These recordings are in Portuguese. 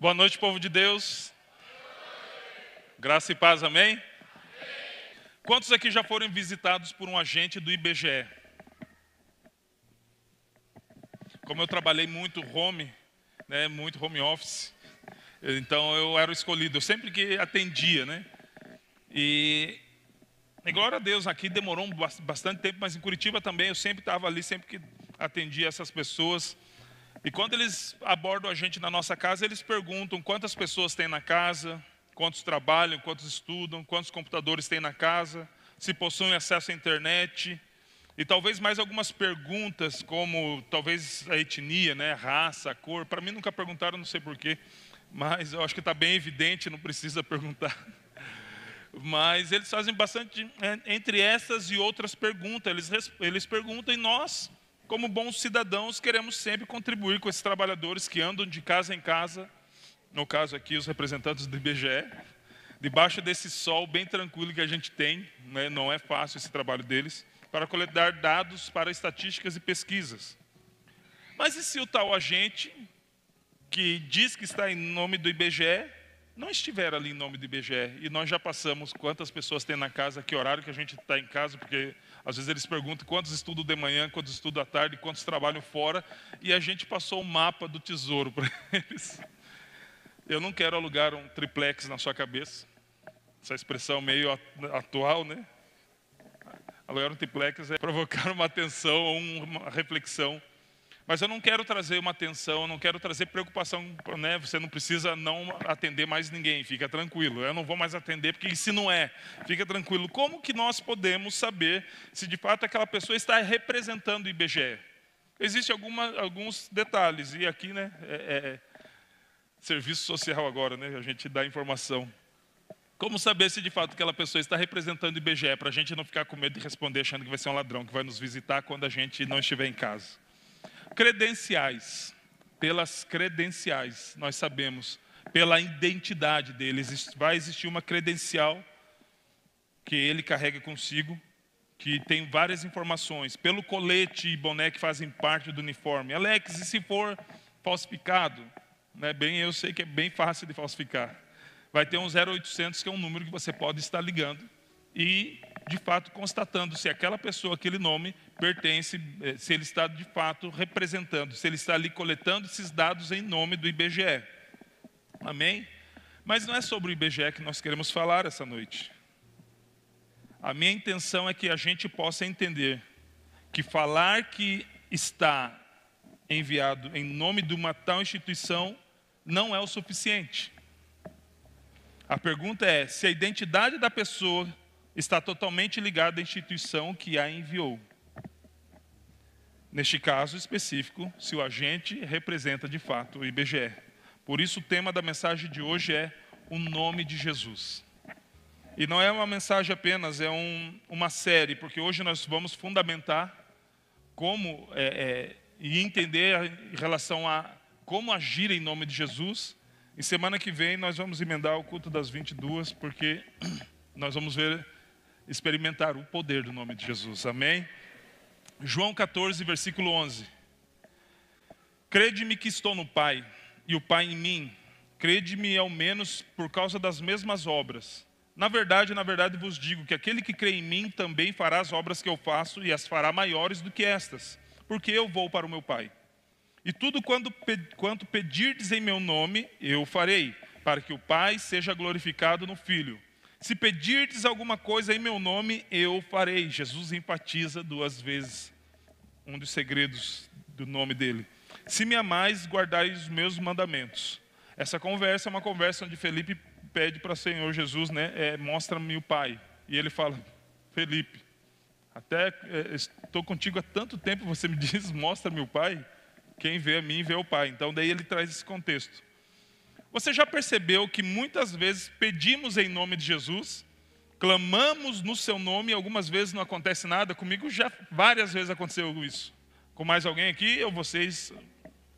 Boa noite, povo de Deus. Graça e paz, amém? Quantos aqui já foram visitados por um agente do IBGE? Como eu trabalhei muito muito home office, então eu era o escolhido, eu sempre que atendia, E glória a Deus, aqui demorou bastante tempo, mas em Curitiba também eu sempre estava ali, sempre que atendia essas pessoas. E quando eles abordam a gente na nossa casa, eles perguntam quantas pessoas tem na casa, quantos trabalham, quantos estudam, quantos computadores tem na casa, se possuem acesso à internet. E talvez mais algumas perguntas, como talvez a etnia, a raça, a cor. Para mim nunca perguntaram, não sei porquê, mas eu acho que está bem evidente, não precisa perguntar. Mas eles fazem bastante, entre essas e outras perguntas, eles perguntam e nós, como bons cidadãos, queremos sempre contribuir com esses trabalhadores que andam de casa em casa, no caso aqui os representantes do IBGE, debaixo desse sol bem tranquilo que a gente tem, não é fácil esse trabalho deles, para coletar dados para estatísticas e pesquisas. Mas e se o tal agente, que diz que está em nome do IBGE, não estiver ali em nome do IBGE, e nós já passamos quantas pessoas tem na casa, que horário que a gente está em casa, porque às vezes eles perguntam quantos estudam de manhã, quantos estudam à tarde, quantos trabalham fora, e a gente passou o mapa do tesouro para eles. Eu não quero alugar um triplex na sua cabeça, essa expressão meio atual, Alugar um triplex é provocar uma atenção ou uma reflexão. Mas eu não quero trazer uma atenção, eu não quero trazer preocupação, Você não precisa não atender mais ninguém, fica tranquilo. Eu não vou mais atender, porque se não é, fica tranquilo. Como que nós podemos saber se de fato aquela pessoa está representando o IBGE? Existem alguns detalhes, e aqui, serviço social agora, a gente dá informação. Como saber se de fato aquela pessoa está representando o IBGE, para a gente não ficar com medo de responder achando que vai ser um ladrão, que vai nos visitar quando a gente não estiver em casa? Credenciais. Pelas credenciais, nós sabemos, pela identidade dele, vai existir uma credencial que ele carrega consigo, que tem várias informações, pelo colete e boné que fazem parte do uniforme. Alex, e se for falsificado? Eu sei que é bem fácil de falsificar. Vai ter um 0800, que é um número que você pode estar ligando e, de fato, constatando se aquela pessoa, aquele nome, pertence, se ele está, de fato, representando, se ele está ali coletando esses dados em nome do IBGE. Amém? Mas não é sobre o IBGE que nós queremos falar essa noite. A minha intenção é que a gente possa entender que falar que está enviado em nome de uma tal instituição não é o suficiente. A pergunta é se a identidade da pessoa está totalmente ligada à instituição que a enviou. Neste caso específico, se o agente representa de fato o IBGE. Por isso o tema da mensagem de hoje é o nome de Jesus. E não é uma mensagem apenas, é uma série, porque hoje nós vamos fundamentar como e entender em relação a como agir em nome de Jesus. E semana que vem nós vamos emendar o culto das 22, porque nós vamos experimentar o poder do nome de Jesus. Amém? João 14, versículo 11. Crede-me que estou no Pai, e o Pai em mim. Crede-me ao menos por causa das mesmas obras. Na verdade vos digo que aquele que crê em mim também fará as obras que eu faço, e as fará maiores do que estas, porque eu vou para o meu Pai. E tudo quanto pedirdes em meu nome, eu farei, para que o Pai seja glorificado no Filho. Se pedirdes alguma coisa em meu nome, eu farei. Jesus enfatiza 2 vezes um dos segredos do nome dele. Se me amais, guardai os meus mandamentos. Essa conversa é uma conversa onde Felipe pede para o Senhor Jesus, mostra-me o Pai. E ele fala, Felipe, estou contigo há tanto tempo, você me diz, mostra-me o Pai? Quem vê a mim, vê o Pai. Então daí ele traz esse contexto. Você já percebeu que muitas vezes pedimos em nome de Jesus, clamamos no seu nome e algumas vezes não acontece nada? Comigo já várias vezes aconteceu isso. Com mais alguém aqui, vocês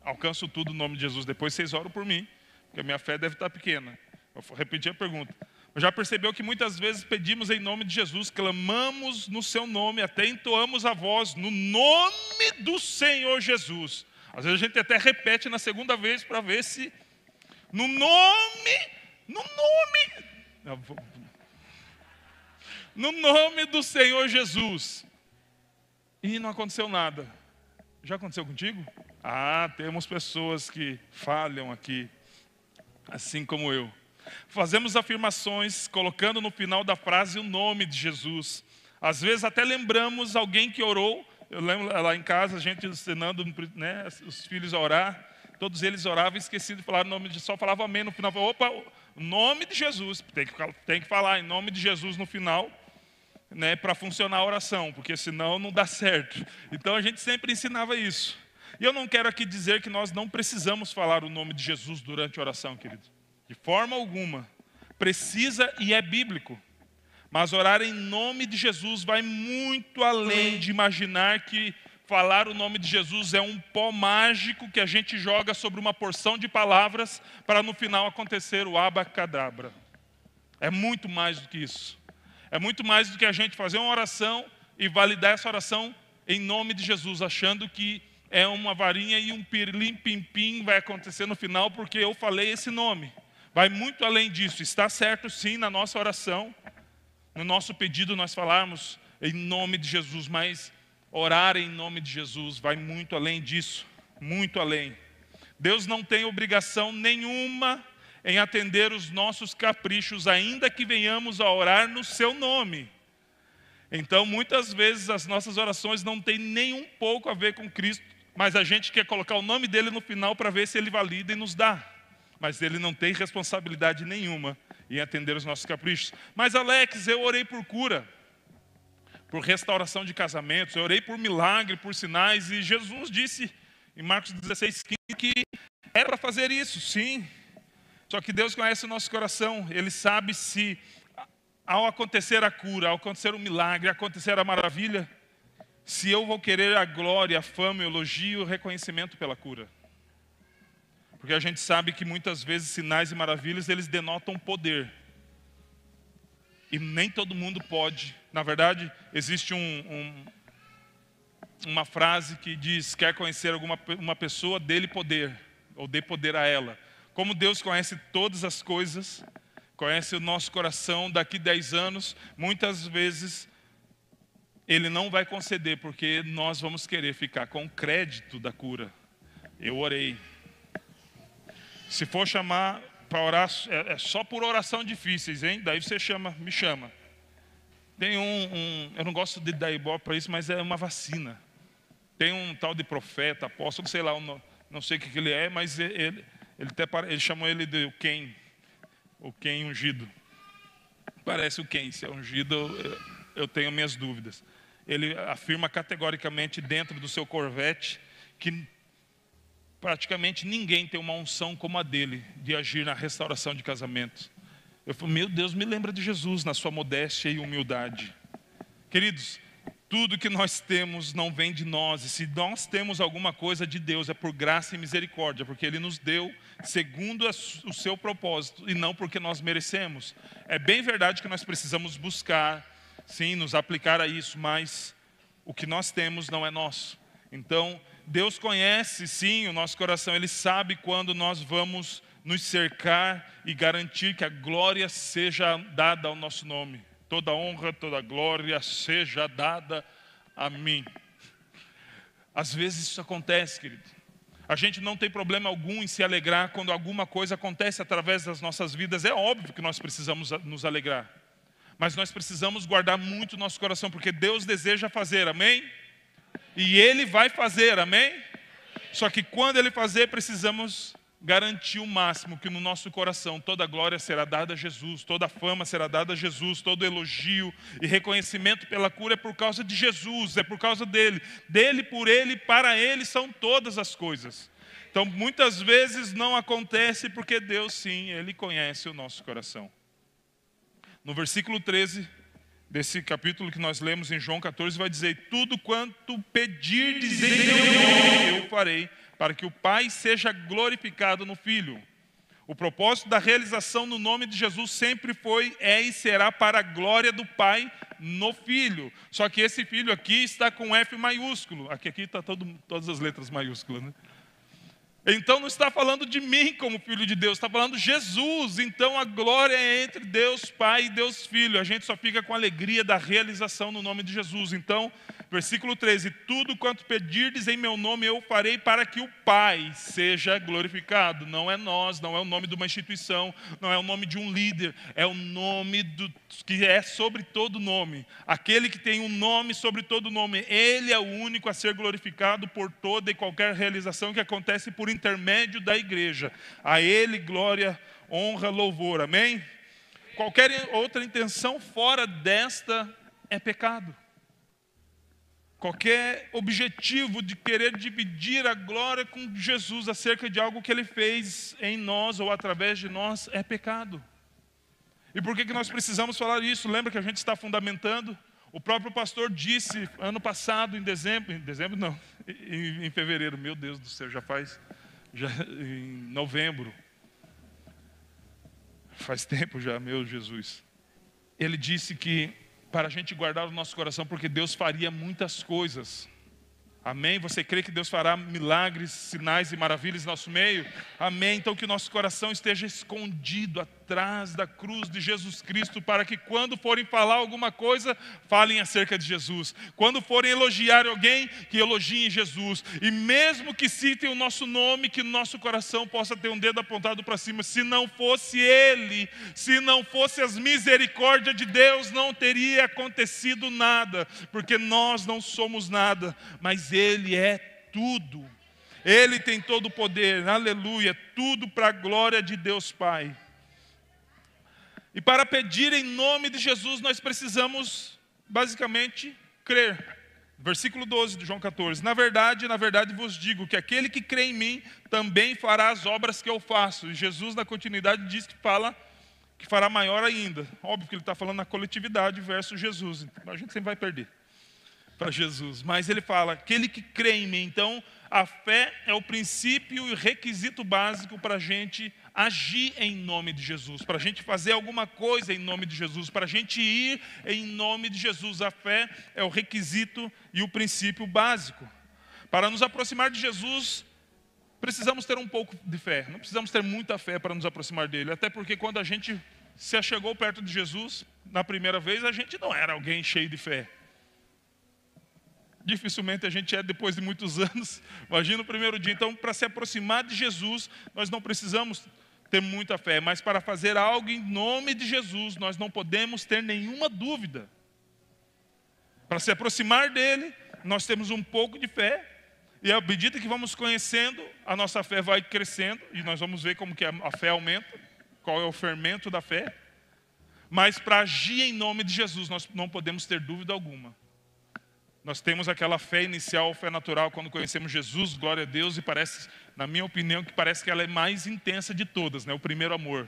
alcançam tudo no nome de Jesus. Depois vocês oram por mim, porque a minha fé deve estar pequena. Eu vou repetir a pergunta. Já percebeu que muitas vezes pedimos em nome de Jesus, clamamos no seu nome, até entoamos a voz no nome do Senhor Jesus. Às vezes a gente até repete na segunda vez para ver se No nome, no nome do Senhor Jesus. E não aconteceu nada. Já aconteceu contigo? Ah, temos pessoas que falham aqui, assim como eu. Fazemos afirmações, colocando no final da frase o nome de Jesus. Às vezes até lembramos alguém que orou. Eu lembro lá em casa, a gente ensinando, né, os filhos a orar. Todos eles oravam e esqueciam de falar o nome de Jesus. Só falava amém no final. Opa, o nome de Jesus. Tem que falar em nome de Jesus no final, né, para funcionar a oração, porque senão não dá certo. Então a gente sempre ensinava isso. E eu não quero aqui dizer que nós não precisamos falar o nome de Jesus durante a oração, querido. De forma alguma. Precisa e é bíblico. Mas orar em nome de Jesus vai muito além de imaginar que falar o nome de Jesus é um pó mágico que a gente joga sobre uma porção de palavras para no final acontecer o abacadabra. É muito mais do que isso. É muito mais do que a gente fazer uma oração e validar essa oração em nome de Jesus, achando que é uma varinha e um pirlim-pim-pim vai acontecer no final porque eu falei esse nome. Vai muito além disso. Está certo sim na nossa oração, no nosso pedido nós falarmos em nome de Jesus, mas orar em nome de Jesus vai muito além disso, muito além. Deus não tem obrigação nenhuma em atender os nossos caprichos, ainda que venhamos a orar no seu nome. Então, muitas vezes as nossas orações não têm nem um pouco a ver com Cristo, mas a gente quer colocar o nome dele no final para ver se ele valida e nos dá. Mas ele não tem responsabilidade nenhuma em atender os nossos caprichos. Mas Alex, eu orei por cura, por restauração de casamentos, eu orei por milagre, por sinais, e Jesus disse em Marcos 16:15 que era para fazer isso, sim. Só que Deus conhece o nosso coração, Ele sabe se ao acontecer a cura, ao acontecer o milagre, ao acontecer a maravilha, se eu vou querer a glória, a fama, o elogio, o reconhecimento pela cura. Porque a gente sabe que muitas vezes sinais e maravilhas, eles denotam poder. E nem todo mundo pode. Na verdade, existe uma frase que diz, quer conhecer uma pessoa, dê-lhe poder, ou dê poder a ela. Como Deus conhece todas as coisas, conhece o nosso coração, daqui 10 anos, muitas vezes Ele não vai conceder, porque nós vamos querer ficar com o crédito da cura. Eu orei. Se for chamar para orar, é só por oração difíceis, hein? Daí você me chama. Tem eu não gosto de dar ibope para isso, mas é uma vacina. Tem um tal de profeta, apóstolo, sei lá, não sei o que ele é, mas ele chamou ele de o Ken ungido. Parece o Ken, se é ungido, eu tenho minhas dúvidas. Ele afirma categoricamente dentro do seu Corvette que praticamente ninguém tem uma unção como a dele, de agir na restauração de casamentos. Eu falei, meu Deus, me lembra de Jesus na sua modéstia e humildade. Queridos, tudo que nós temos não vem de nós, e se nós temos alguma coisa de Deus, é por graça e misericórdia, porque Ele nos deu segundo o seu propósito, e não porque nós merecemos. É bem verdade que nós precisamos buscar, sim, nos aplicar a isso, mas o que nós temos não é nosso. Então, Deus conhece, sim, o nosso coração. Ele sabe quando nós vamos nos cercar e garantir que a glória seja dada ao nosso nome. Toda honra, toda glória seja dada a mim. Às vezes isso acontece, querido. A gente não tem problema algum em se alegrar quando alguma coisa acontece através das nossas vidas. É óbvio que nós precisamos nos alegrar. Mas nós precisamos guardar muito o nosso coração, porque Deus deseja fazer, amém? E Ele vai fazer, amém? Só que quando Ele fazer, precisamos garantir o máximo, que no nosso coração toda a glória será dada a Jesus, toda a fama será dada a Jesus, todo elogio e reconhecimento pela cura é por causa de Jesus, é por causa dEle. Dele, por Ele, para Ele são todas as coisas. Então muitas vezes não acontece porque Deus sim, Ele conhece o nosso coração. No versículo 13 desse capítulo que nós lemos em João 14, vai dizer, tudo quanto pedirdes em meu nome eu farei, para que o Pai seja glorificado no Filho. O propósito da realização no nome de Jesus sempre foi, é e será para a glória do Pai no Filho. Só que esse Filho aqui está com F maiúsculo. Aqui está todas as letras maiúsculas, né? Então não está falando de mim como filho de Deus, está falando de Jesus. Então a glória é entre Deus Pai e Deus Filho. A gente só fica com a alegria da realização no nome de Jesus. Então, versículo 13: tudo quanto pedirdes em meu nome eu farei para que o Pai seja glorificado. Não é nós, não é o nome de uma instituição, não é o nome de um líder, é o nome que é sobre todo nome. Aquele que tem um nome sobre todo nome, ele é o único a ser glorificado por toda e qualquer realização que acontece por intermédio da igreja. A ele glória, honra, louvor. Amém? Qualquer outra intenção fora desta é pecado. Qualquer objetivo de querer dividir a glória com Jesus acerca de algo que Ele fez em nós ou através de nós é pecado. E por que nós precisamos falar isso? Lembra que a gente está fundamentando? O próprio pastor disse ano passado, em fevereiro, meu Deus do céu, em novembro. Faz tempo já, meu Jesus. Ele disse que para a gente guardar o nosso coração, porque Deus faria muitas coisas. Amém? Você crê que Deus fará milagres, sinais e maravilhas no nosso meio? Amém? Então que o nosso coração esteja escondido atrás da cruz de Jesus Cristo, para que quando forem falar alguma coisa, falem acerca de Jesus. Quando forem elogiar alguém, que elogiem Jesus. E mesmo que citem o nosso nome, que no nosso coração possa ter um dedo apontado para cima. Se não fosse Ele, se não fosse as misericórdias de Deus, não teria acontecido nada. Porque nós não somos nada, mas Ele é tudo. Ele tem todo o poder, aleluia, tudo para a glória de Deus Pai. E para pedir em nome de Jesus, nós precisamos, basicamente, crer. Versículo 12 de João 14. Na verdade vos digo que aquele que crê em mim, também fará as obras que eu faço. E Jesus, na continuidade, diz que fará maior ainda. Óbvio que ele está falando na coletividade versus Jesus. Então, a gente sempre vai perder para Jesus. Mas ele fala, aquele que crê em mim. Então, a fé é o princípio e o requisito básico para a gente agir em nome de Jesus, para a gente fazer alguma coisa em nome de Jesus, para a gente ir em nome de Jesus. A fé é o requisito e o princípio básico. Para nos aproximar de Jesus, precisamos ter um pouco de fé. Não precisamos ter muita fé para nos aproximar dele. Até porque quando a gente se achegou perto de Jesus, na primeira vez, a gente não era alguém cheio de fé. Dificilmente a gente é depois de muitos anos. Imagina o primeiro dia. Então, para se aproximar de Jesus, nós não precisamos ter muita fé. Mas para fazer algo em nome de Jesus, nós não podemos ter nenhuma dúvida. Para se aproximar dele, nós temos um pouco de fé. E à medida que vamos conhecendo, a nossa fé vai crescendo. E nós vamos ver como que a fé aumenta. Qual é o fermento da fé. Mas para agir em nome de Jesus, nós não podemos ter dúvida alguma. Nós temos aquela fé inicial, fé natural, quando conhecemos Jesus, glória a Deus, e parece, na minha opinião, que parece que ela é mais intensa de todas, né? O primeiro amor.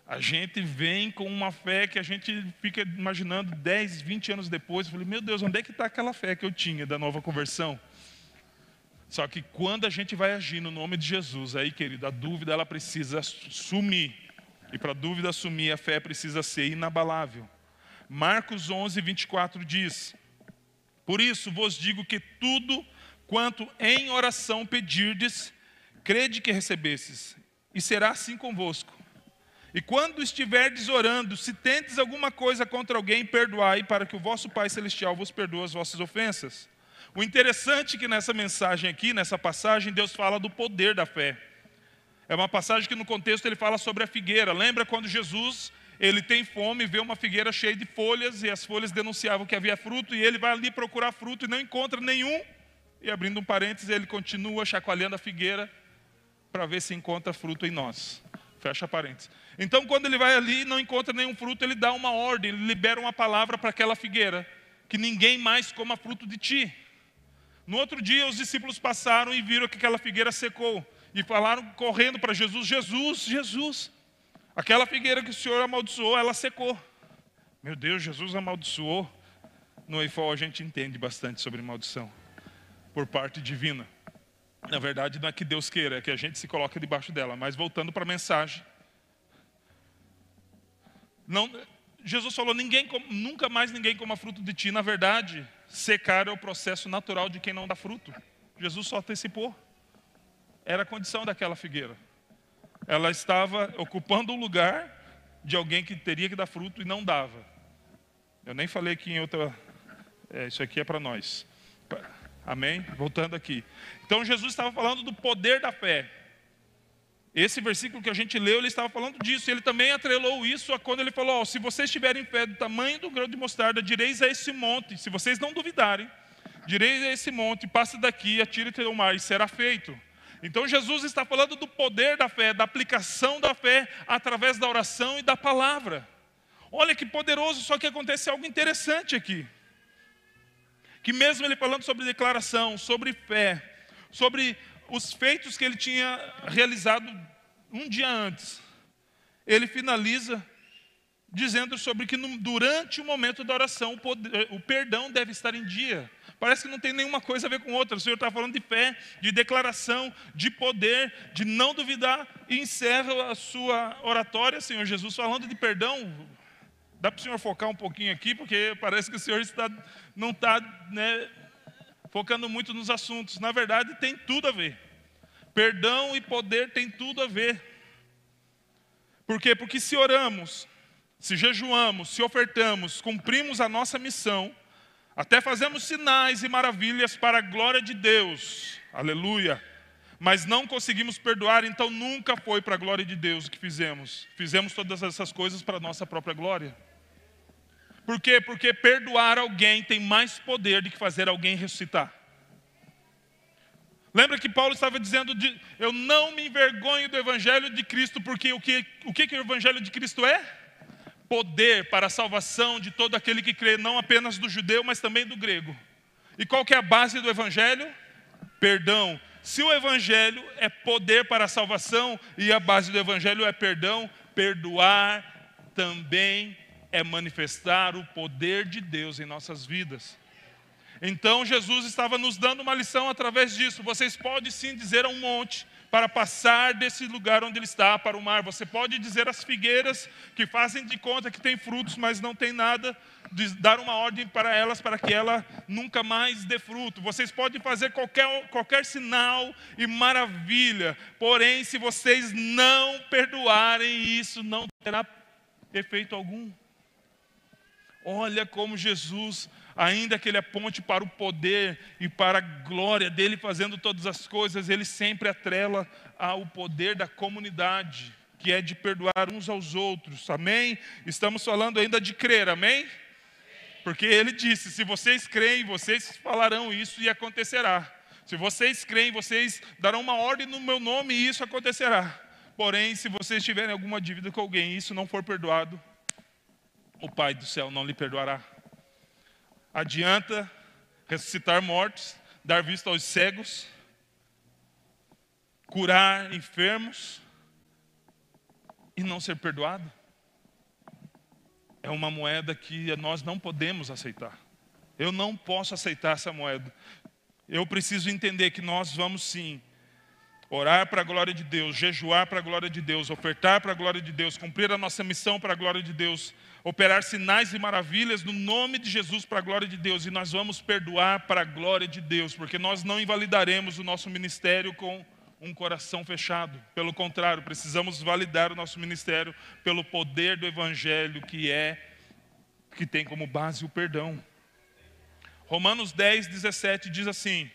A gente vem com uma fé que a gente fica imaginando 10, 20 anos depois. Eu falei, meu Deus, onde é que está aquela fé que eu tinha da nova conversão? Só que quando a gente vai agir no nome de Jesus, aí, querido, a dúvida ela precisa sumir. E para a dúvida sumir, a fé precisa ser inabalável. Marcos 11, 24 diz... Por isso vos digo que tudo quanto em oração pedirdes, crede que recebestes, e será assim convosco. E quando estiverdes orando, se tendes alguma coisa contra alguém, perdoai, para que o vosso Pai Celestial vos perdoe as vossas ofensas. O interessante é que nessa mensagem aqui, nessa passagem, Deus fala do poder da fé. É uma passagem que no contexto ele fala sobre a figueira. Lembra quando Jesus... Ele tem fome, vê uma figueira cheia de folhas, e as folhas denunciavam que havia fruto, e ele vai ali procurar fruto e não encontra nenhum. E abrindo um parênteses, ele continua chacoalhando a figueira para ver se encontra fruto em nós. Fecha parênteses. Então, quando ele vai ali e não encontra nenhum fruto, ele dá uma ordem, ele libera uma palavra para aquela figueira, que ninguém mais coma fruto de ti. No outro dia, os discípulos passaram e viram que aquela figueira secou, e falaram correndo para Jesus, Jesus, aquela figueira que o Senhor amaldiçoou, ela secou. Meu Deus, Jesus amaldiçoou. No EIFOL a gente entende bastante sobre maldição. Por parte divina. Na verdade, não é que Deus queira, é que a gente se coloca debaixo dela. Mas voltando para a mensagem. Jesus falou, nunca mais ninguém coma fruto de ti. Na verdade, secar é o processo natural de quem não dá fruto. Jesus só antecipou. era a condição daquela figueira. Ela estava ocupando o lugar de alguém que teria que dar fruto e não dava. Eu nem falei aqui em outra... isso aqui é para nós. Amém? Voltando aqui. Então Jesus estava falando do poder da fé. Esse versículo que a gente leu, ele estava falando disso. Ele também atrelou isso a quando ele falou, se vocês tiverem fé do tamanho do grão de mostarda, direis a esse monte, se vocês não duvidarem, direis a esse monte, passe daqui, atire-te ao mar, e será feito. Então Jesus está falando do poder da fé, da aplicação da fé através da oração e da palavra. Olha que poderoso, só que acontece algo interessante aqui. Que mesmo ele falando sobre declaração, sobre fé, sobre os feitos que ele tinha realizado um dia antes, ele finaliza dizendo sobre que durante o momento da oração, o perdão deve estar em dia. Parece que não tem nenhuma coisa a ver com outra. O Senhor está falando de fé, de declaração, de poder, de não duvidar, e encerra a sua oratória, Senhor Jesus, falando de perdão. Dá para o Senhor focar um pouquinho aqui, porque parece que o Senhor não está focando muito nos assuntos. Na verdade, tem tudo a ver. Perdão e poder tem tudo a ver. Por quê? Porque se oramos, se jejuamos, se ofertamos, cumprimos a nossa missão, até fazemos sinais e maravilhas para a glória de Deus, aleluia, mas não conseguimos perdoar, então nunca foi para a glória de Deus o que fizemos. Fizemos todas essas coisas para a nossa própria glória. Por quê? Porque perdoar alguém tem mais poder do que fazer alguém ressuscitar. Lembra que Paulo estava dizendo, eu não me envergonho do Evangelho de Cristo, porque o que o Evangelho de Cristo é? Poder para a salvação de todo aquele que crê, não apenas do judeu, mas também do grego. E qual que é a base do Evangelho? Perdão. Se o Evangelho é poder para a salvação e a base do Evangelho é perdão, perdoar também é manifestar o poder de Deus em nossas vidas. Então Jesus estava nos dando uma lição através disso. Vocês podem sim dizer a um monte para passar desse lugar onde ele está para o mar. Você pode dizer às figueiras que fazem de conta que tem frutos, mas não tem nada, dar uma ordem para elas para que ela nunca mais dê fruto. Vocês podem fazer qualquer sinal e maravilha, porém se vocês não perdoarem, isso não terá efeito algum. Olha como Jesus, ainda que ele aponte para o poder e para a glória dele fazendo todas as coisas, ele sempre atrela ao poder da comunidade, que é de perdoar uns aos outros, amém? Estamos falando ainda de crer, amém? Porque ele disse, se vocês creem, vocês falarão isso e acontecerá. Se vocês creem, vocês darão uma ordem no meu nome e isso acontecerá. Porém, se vocês tiverem alguma dívida com alguém e isso não for perdoado, o Pai do céu não lhe perdoará. Adianta ressuscitar mortos, dar vista aos cegos, curar enfermos e não ser perdoado? É uma moeda que nós não podemos aceitar. Eu não posso aceitar essa moeda. Eu preciso entender que nós vamos sim orar para a glória de Deus, jejuar para a glória de Deus, ofertar para a glória de Deus, cumprir a nossa missão para a glória de Deus, operar sinais e maravilhas no nome de Jesus para a glória de Deus, e nós vamos perdoar para a glória de Deus, porque nós não invalidaremos o nosso ministério com um coração fechado. Pelo contrário, precisamos validar o nosso ministério pelo poder do Evangelho, que tem como base o perdão. Romanos 10:17 diz assim: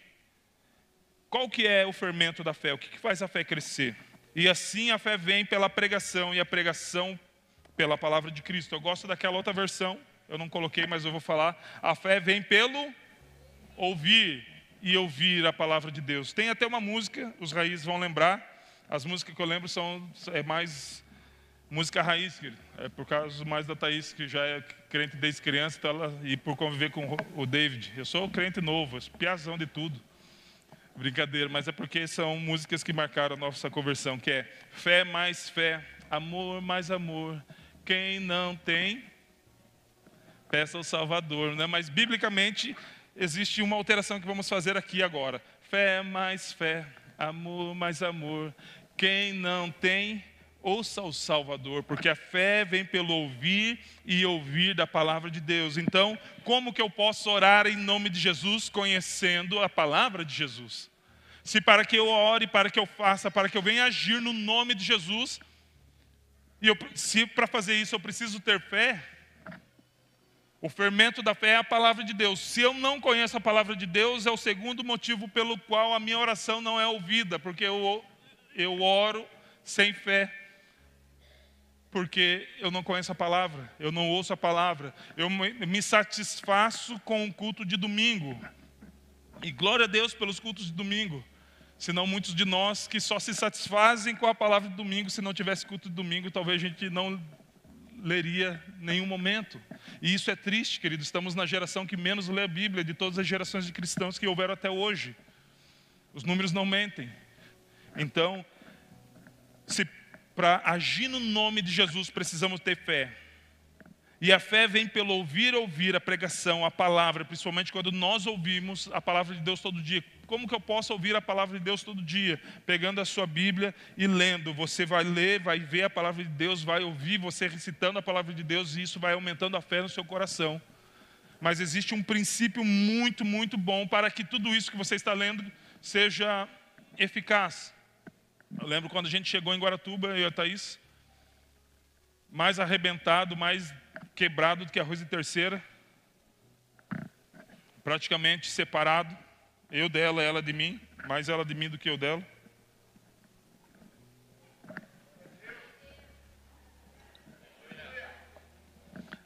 qual que é o fermento da fé? O que faz a fé crescer? E assim a fé vem pela pregação, e a pregação pela palavra de Cristo. Eu gosto daquela outra versão, eu não coloquei, mas eu vou falar. A fé vem pelo ouvir, e ouvir a palavra de Deus. Tem até uma música, os raízes vão lembrar. As músicas que eu lembro é mais música raiz, é por causa mais da Thaís, que já é crente desde criança, e por conviver com o David. Eu sou crente novo, piazão de tudo. Brincadeira, mas é porque são músicas que marcaram a nossa conversão, que é fé mais fé, amor mais amor. Quem não tem, peça ao Salvador, né? Mas biblicamente existe uma alteração que vamos fazer aqui agora. Fé mais fé, amor mais amor. Quem não tem, ouça o Salvador, porque a fé vem pelo ouvir e ouvir da palavra de Deus. Então, como que eu posso orar em nome de Jesus conhecendo a palavra de Jesus? Se para que eu ore, para que eu faça, para que eu venha agir no nome de Jesus, se para fazer isso eu preciso ter fé, o fermento da fé é a palavra de Deus. Se eu não conheço a palavra de Deus, é o segundo motivo pelo qual a minha oração não é ouvida, porque eu oro sem fé. Porque eu não conheço a palavra, eu não ouço a palavra, eu me satisfaço com o culto de domingo. E glória a Deus pelos cultos de domingo. Senão muitos de nós que só se satisfazem com a palavra de domingo, se não tivesse culto de domingo, talvez a gente não leria nenhum momento. E isso é triste, querido. Estamos na geração que menos lê a Bíblia de todas as gerações de cristãos que houveram até hoje. Os números não mentem. Então, para agir no nome de Jesus, precisamos ter fé. E a fé vem pelo ouvir a pregação, a palavra, principalmente quando nós ouvimos a palavra de Deus todo dia. Como que eu posso ouvir a palavra de Deus todo dia? Pegando a sua Bíblia e lendo. Você vai ler, vai ver a palavra de Deus, vai ouvir você recitando a palavra de Deus, e isso vai aumentando a fé no seu coração. Mas existe um princípio muito, muito bom para que tudo isso que você está lendo seja eficaz. Eu lembro quando a gente chegou em Guaratuba, eu e a Thaís, mais arrebentado, mais quebrado do que arroz de terceira, praticamente separado, eu dela, ela de mim, mais ela de mim do que eu dela.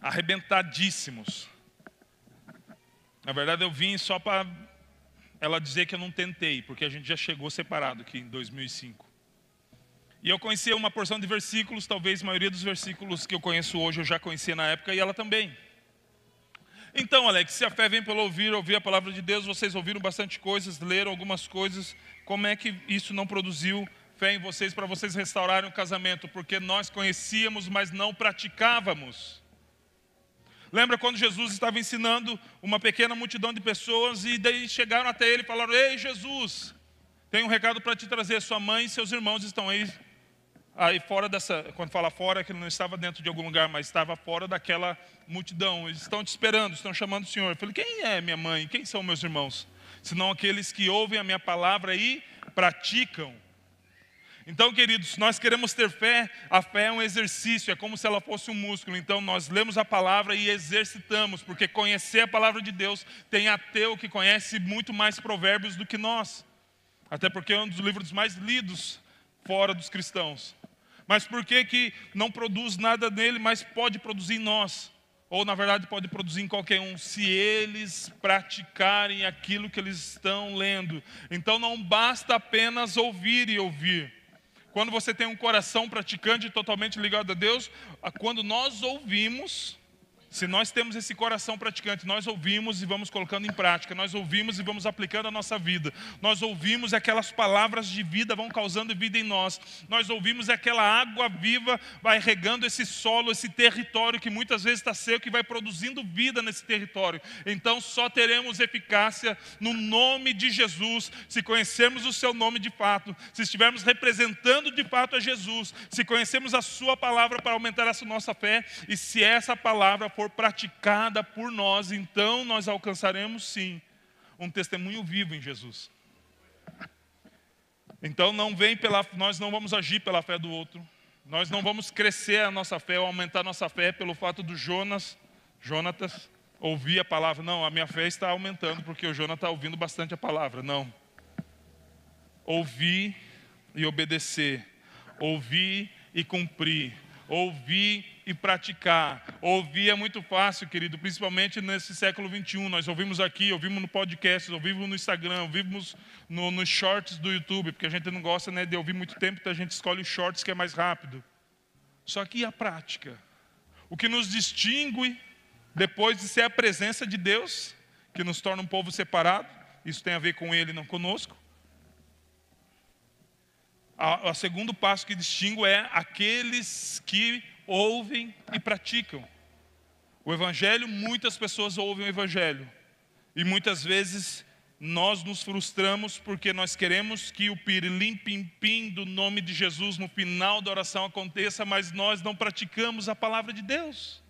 Arrebentadíssimos. Na verdade eu vim só para ela dizer que eu não tentei, porque a gente já chegou separado aqui em 2005. E eu conhecia uma porção de versículos, talvez a maioria dos versículos que eu conheço hoje eu já conhecia na época, e ela também. Então, Alex, se a fé vem pelo ouvir a palavra de Deus, vocês ouviram bastante coisas, leram algumas coisas, como é que isso não produziu fé em vocês para vocês restaurarem o casamento? Porque nós conhecíamos, mas não praticávamos. Lembra quando Jesus estava ensinando uma pequena multidão de pessoas, e daí chegaram até ele e falaram: ei, Jesus, tem um recado para te trazer, sua mãe e seus irmãos estão aí fora dessa, quando fala fora, é que ele não estava dentro de algum lugar, mas estava fora daquela multidão. Eles estão te esperando, estão chamando o Senhor. Eu falei: quem é minha mãe? Quem são meus irmãos? Senão aqueles que ouvem a minha palavra e praticam. Então, queridos, nós queremos ter fé. A fé é um exercício, é como se ela fosse um músculo. Então nós lemos a palavra e exercitamos, porque conhecer a palavra de Deus, tem ateu que conhece muito mais provérbios do que nós. Até porque é um dos livros mais lidos fora dos cristãos. Mas por que não produz nada nele, mas pode produzir em nós? Ou na verdade pode produzir em qualquer um, se eles praticarem aquilo que eles estão lendo. Então não basta apenas ouvir e ouvir. Quando você tem um coração praticante totalmente ligado a Deus, quando nós ouvimos, se nós temos esse coração praticante, nós ouvimos e vamos colocando em prática, nós ouvimos e vamos aplicando a nossa vida, nós ouvimos e aquelas palavras de vida vão causando vida em nós, nós ouvimos e aquela água viva vai regando esse solo, esse território que muitas vezes está seco, e vai produzindo vida nesse território. Então só teremos eficácia no nome de Jesus, se conhecermos o seu nome de fato, se estivermos representando de fato a Jesus, se conhecermos a sua palavra para aumentar essa nossa fé, e se essa palavra for praticada por nós, então nós alcançaremos sim um testemunho vivo em Jesus. Então nós não vamos agir pela fé do outro, nós não vamos crescer a nossa fé ou aumentar a nossa fé pelo fato do Jonatas ouvir a palavra. Não, a minha fé está aumentando porque o Jonas está ouvindo bastante a palavra. Não. Ouvir e obedecer, ouvir e cumprir, ouvir e praticar. Ouvir é muito fácil, querido, principalmente nesse século 21. Nós ouvimos aqui, ouvimos no podcast, ouvimos no Instagram, ouvimos nos shorts do YouTube, porque a gente não gosta, né, de ouvir muito tempo, então a gente escolhe os shorts que é mais rápido. Só que a prática, o que nos distingue depois de ser a presença de Deus, que nos torna um povo separado, isso tem a ver com Ele, não conosco. O segundo passo que distingue é aqueles que ouvem e praticam. O Evangelho, muitas pessoas ouvem o Evangelho. E muitas vezes nós nos frustramos porque nós queremos que o pirilim-pim-pim do nome de Jesus no final da oração aconteça, mas nós não praticamos a palavra de Deus.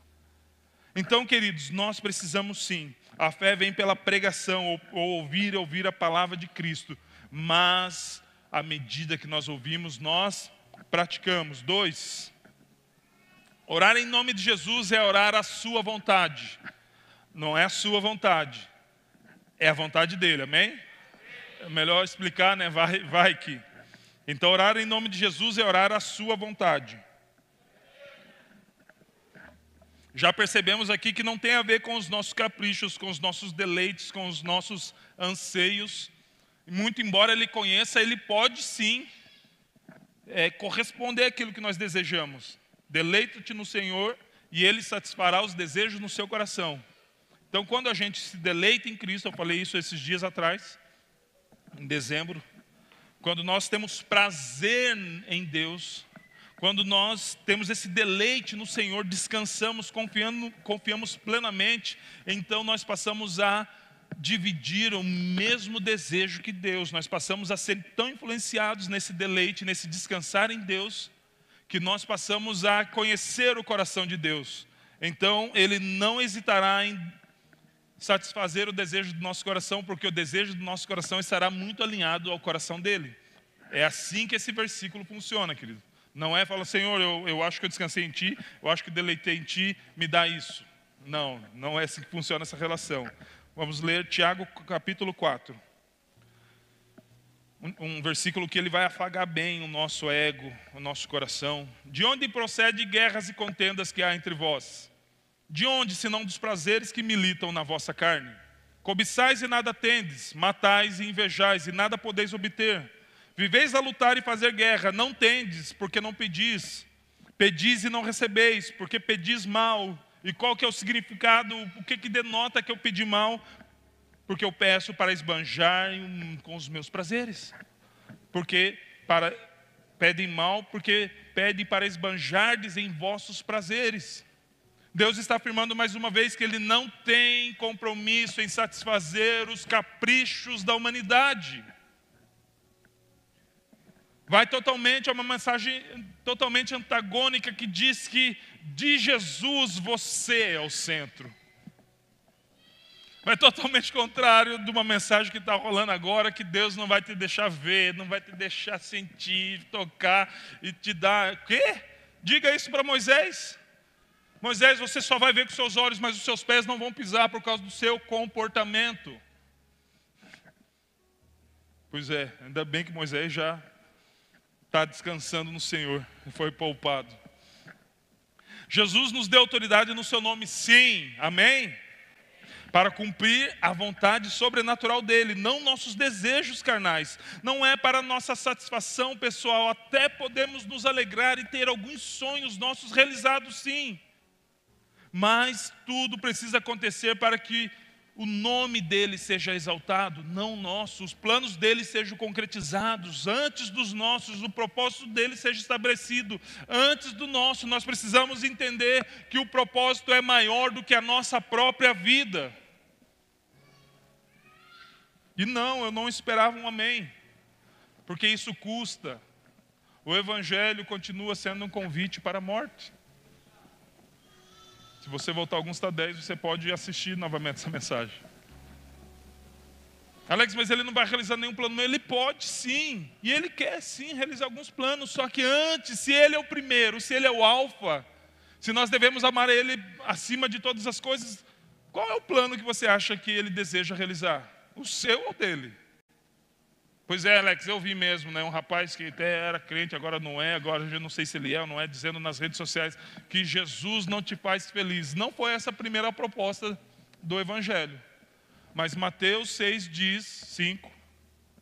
Então, queridos, nós precisamos sim. A fé vem pela pregação, ou ouvir a palavra de Cristo. mas à medida que nós ouvimos, nós praticamos. 2, orar em nome de Jesus é orar a sua vontade. Não é a sua vontade, é a vontade dele, amém? É melhor explicar, né? Vai que. Então, orar em nome de Jesus é orar a sua vontade. Já percebemos aqui que não tem a ver com os nossos caprichos, com os nossos deleites, com os nossos anseios. Muito embora ele conheça, ele pode sim corresponder àquilo que nós desejamos. Deleita-te no Senhor e Ele satisfará os desejos no seu coração. Então, quando a gente se deleita em Cristo, eu falei isso esses dias atrás, em dezembro, quando nós temos prazer em Deus, quando nós temos esse deleite no Senhor, descansamos, confiamos plenamente, então nós passamos a dividir o mesmo desejo que Deus. Nós passamos a ser tão influenciados nesse deleite, nesse descansar em Deus, que nós passamos a conhecer o coração de Deus. Então, Ele não hesitará em satisfazer o desejo do nosso coração, porque o desejo do nosso coração estará muito alinhado ao coração dEle. É assim que esse versículo funciona, querido. Não é, fala, Senhor, eu acho que eu descansei em Ti, eu acho que deleitei em Ti, me dá isso. Não, não é assim que funciona essa relação. Vamos ler Tiago capítulo 4. Um versículo que ele vai afagar bem o nosso ego, o nosso coração. De onde procede guerras e contendas que há entre vós? De onde, senão dos prazeres que militam na vossa carne? Cobiçais e nada tendes, matais e invejais e nada podeis obter. Viveis a lutar e fazer guerra, não tendes, porque não pedis. Pedis e não recebeis, porque pedis mal. E qual que é o significado? O que denota que eu pedi mal? Porque eu peço para esbanjar com os meus prazeres. Pedem mal, porque pedem para esbanjardes em vossos prazeres. Deus está afirmando mais uma vez que Ele não tem compromisso em satisfazer os caprichos da humanidade. Vai totalmente a uma mensagem totalmente antagônica que diz que de Jesus você é o centro. Vai totalmente contrário de uma mensagem que está rolando agora, que Deus não vai te deixar ver, não vai te deixar sentir, tocar e te dar... O quê? Diga isso para Moisés. Moisés, você só vai ver com seus olhos, mas os seus pés não vão pisar por causa do seu comportamento. Pois é, ainda bem que Moisés já está descansando no Senhor e foi poupado. Jesus nos deu autoridade no seu nome, sim, amém? Para cumprir a vontade sobrenatural dEle, não nossos desejos carnais. Não é para nossa satisfação pessoal, até podemos nos alegrar e ter alguns sonhos nossos realizados, sim. Mas tudo precisa acontecer para que o nome dEle seja exaltado, não nosso. Os planos dEle sejam concretizados antes dos nossos, o propósito dEle seja estabelecido antes do nosso. Nós precisamos entender que o propósito é maior do que a nossa própria vida. E não, eu não esperava um amém, porque isso custa. O Evangelho continua sendo um convite para a morte. Se você voltar alguns 10, você pode assistir novamente essa mensagem. Alex, mas ele não vai realizar nenhum plano. Ele pode sim, e ele quer sim realizar alguns planos. Só que antes, se ele é o primeiro, se ele é o alfa, se nós devemos amar ele acima de todas as coisas, qual é o plano que você acha que ele deseja realizar? O seu ou dele? Pois é, Alex, eu vi mesmo, né? Um rapaz que até era crente, agora não é, agora eu não sei se ele é ou não é, dizendo nas redes sociais que Jesus não te faz feliz. Não foi essa a primeira proposta do Evangelho. Mas Mateus 6 diz, 5,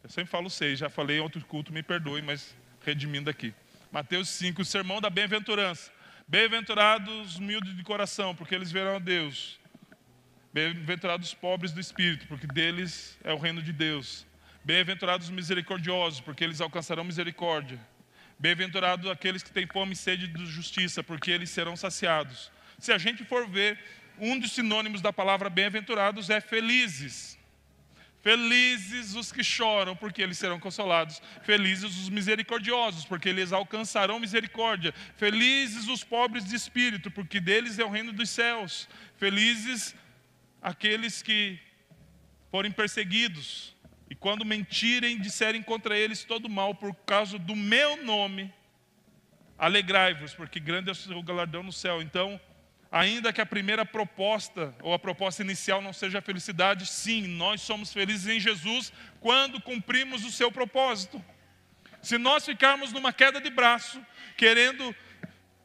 eu sempre falo 6, já falei em outro culto, me perdoe, mas redimindo aqui. Mateus 5, o sermão da bem-aventurança. Bem-aventurados os humildes de coração, porque eles verão a Deus. Bem-aventurados os pobres do espírito, porque deles é o reino de Deus. Bem-aventurados os misericordiosos, porque eles alcançarão misericórdia. Bem-aventurados aqueles que têm fome e sede de justiça, porque eles serão saciados. Se a gente for ver, um dos sinônimos da palavra bem-aventurados é felizes. Felizes os que choram, porque eles serão consolados. Felizes os misericordiosos, porque eles alcançarão misericórdia. Felizes os pobres de espírito, porque deles é o reino dos céus. Felizes aqueles que forem perseguidos E quando mentirem, disserem contra eles todo mal por causa do meu nome, alegrai-vos, porque grande é o seu galardão no céu. Então, ainda que a primeira proposta, ou a proposta inicial não seja a felicidade, sim, nós somos felizes em Jesus quando cumprimos o seu propósito. Se nós ficarmos numa queda de braço, querendo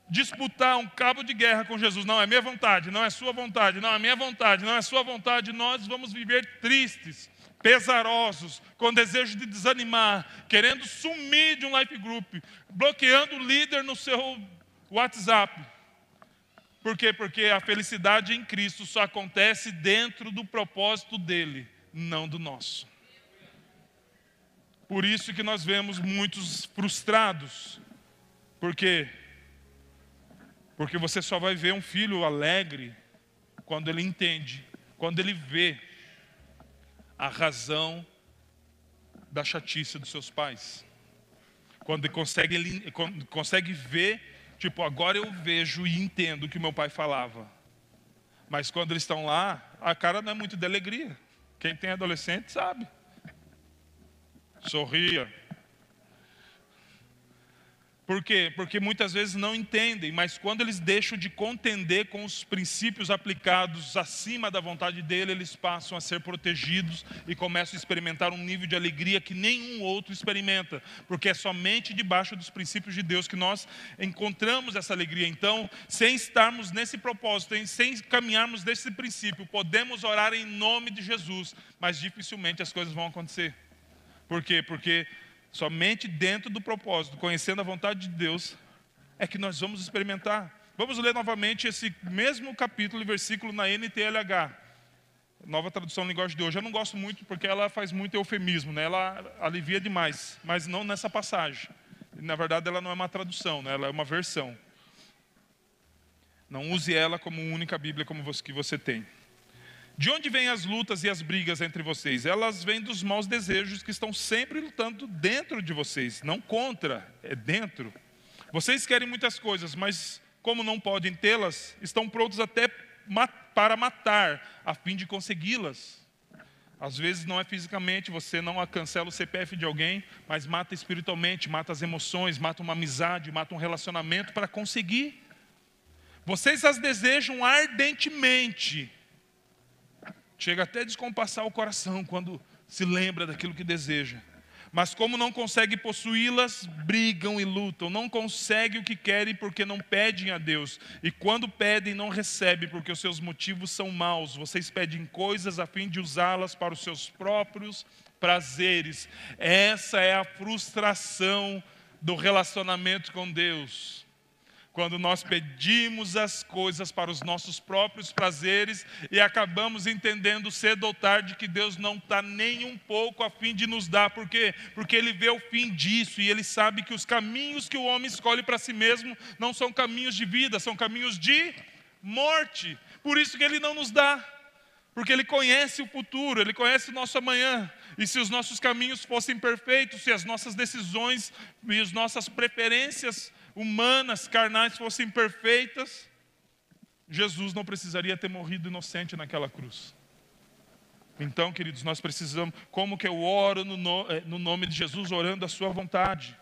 disputar um cabo de guerra com Jesus, não é minha vontade, não é sua vontade, não é minha vontade, não é sua vontade, nós vamos viver tristes, pesarosos, com desejo de desanimar, querendo sumir de um life group, bloqueando o líder no seu WhatsApp. Por quê? Porque a felicidade em Cristo só acontece dentro do propósito dele, não do nosso. Por isso que nós vemos muitos frustrados. Por quê? Porque você só vai ver um filho alegre quando ele entende, quando ele vê a razão da chatice dos seus pais. Quando ele consegue ver, tipo, agora eu vejo e entendo o que meu pai falava. Mas quando eles estão lá, a cara não é muito de alegria. Quem tem adolescente sabe. Sorria. Por quê? Porque muitas vezes não entendem, mas quando eles deixam de contender com os princípios aplicados acima da vontade dele, eles passam a ser protegidos e começam a experimentar um nível de alegria que nenhum outro experimenta, porque é somente debaixo dos princípios de Deus que nós encontramos essa alegria. Então, sem estarmos nesse propósito, sem caminharmos nesse princípio, podemos orar em nome de Jesus, mas dificilmente as coisas vão acontecer. Por quê? Porque somente dentro do propósito, conhecendo a vontade de Deus, é que nós vamos experimentar. Vamos ler novamente esse mesmo capítulo e versículo na NTLH, nova tradução da linguagem de hoje. Eu não gosto muito porque ela faz muito eufemismo, né? Ela alivia demais, mas não nessa passagem. Na verdade, ela não é uma tradução, né? Ela é uma versão. Não use ela como única Bíblia que você tem. De onde vêm as lutas e as brigas entre vocês? Elas vêm dos maus desejos que estão sempre lutando dentro de vocês, não contra, é dentro. Vocês querem muitas coisas, mas como não podem tê-las, estão prontos até para matar, a fim de consegui-las. Às vezes não é fisicamente, você não cancela o CPF de alguém, mas mata espiritualmente, mata as emoções, mata uma amizade, mata um relacionamento para conseguir. Vocês as desejam ardentemente. Chega até a descompassar o coração quando se lembra daquilo que deseja. Mas como não consegue possuí-las, brigam e lutam. Não conseguem o que querem porque não pedem a Deus. E quando pedem, não recebem porque os seus motivos são maus. Vocês pedem coisas a fim de usá-las para os seus próprios prazeres. Essa é a frustração do relacionamento com Deus. Quando nós pedimos as coisas para os nossos próprios prazeres e acabamos entendendo cedo ou tarde que Deus não está nem um pouco a fim de nos dar. Por quê? Porque Ele vê o fim disso e Ele sabe que os caminhos que o homem escolhe para si mesmo não são caminhos de vida, são caminhos de morte. Por isso que Ele não nos dá, porque Ele conhece o futuro, Ele conhece o nosso amanhã. E se os nossos caminhos fossem perfeitos, se as nossas decisões e as nossas preferências humanas, carnais fossem perfeitas, Jesus não precisaria ter morrido inocente naquela cruz. Então, queridos, nós precisamos, como que eu oro no nome de Jesus, orando a sua vontade.